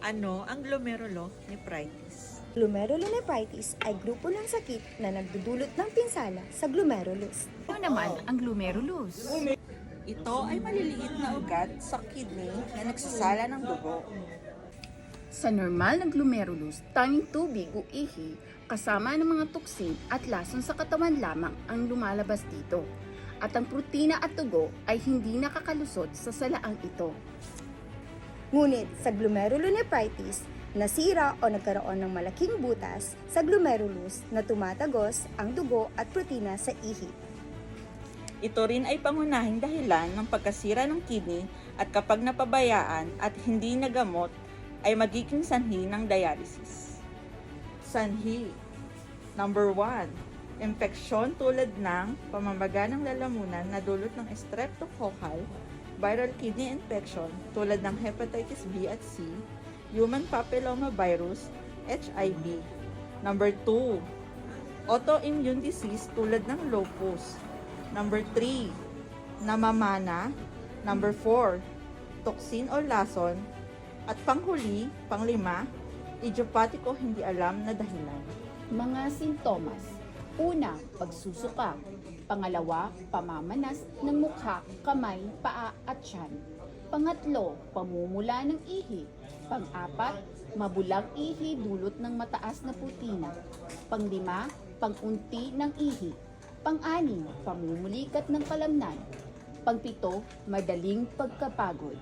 Ano ang glomerulonephritis? Glomerulonephritis ay grupo ng sakit na nagdudulot ng pinsala sa glomerulus. Ano naman ang glomerulus? Ito ay maliliit na ugat sa kidney na nagsasala ng dugo. Sa normal na glomerulus, tanging tubig o ihi kasama ng mga toksin at lason sa katawan lamang ang lumalabas dito. At ang protina at dugo ay hindi nakakalusot sa salaang ito. Ngunit sa glomerulonephritis, nasira o nagkaroon ng malaking butas sa glomerulus na tumatagos ang dugo at protina sa ihi. Ito rin ay pangunahing dahilan ng pagkasira ng kidney at kapag napabayaan at hindi nagamot ay magiging sanhi ng dialysis. Sanhi. Number 1. Impeksyon tulad ng pamamaga ng lalamunan na dulot ng streptococcal, viral kidney infection tulad ng hepatitis B at C, human papillomavirus, HIV. Number 2. Autoimmune disease tulad ng lupus. Number 3. Namamana. Number 4. Toksin o lason. At panghuli, panglima, idiopathic o hindi alam na dahilan. Mga sintomas. Una, pagsusuka. Pangalawa, pamamanas ng mukha, kamay, paa at tiyan. Pangatlo, pamumula ng ihi. Pang-apat, mabulang ihi dulot ng mataas na protina. Panglima, pang-unti ng ihi. Pang-anim, pamumulikat ng kalamnan. Pang-pito, madaling pagkapagod.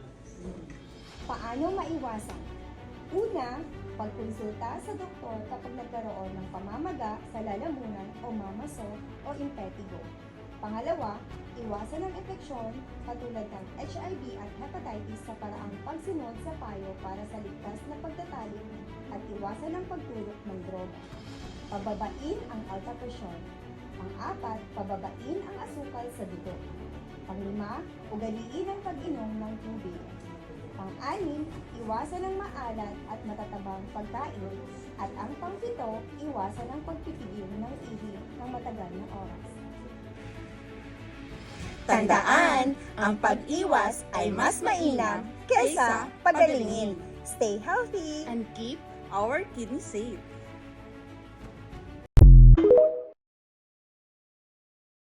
Paano maiwasan? Una, pagkonsulta sa doktor kapag nagkaroon ng pamamaga sa lalamunan o mamaso o impetigo. Pangalawa, iwasan ang infeksyon katulad ng HIV at hepatitis sa paraang pagsunod sa payo para sa ligtas na pagtatali at iwasan ang pagtulok ng droga. Pababain ang alta presyon. Pang-apat, pababain ang asukal sa dugo. Panglima, ugaliin ang pag-inom ng tubig. Pang-anim, iwasan ang maalat at matatabang pagkain. At ang pang-pito, iwasan ang pagpipigil ng ihi ng matagal na oras. Tandaan, ang pag-iwas ay mas mainam kaysa pagalingin. Stay healthy! And keep Our kidney safe.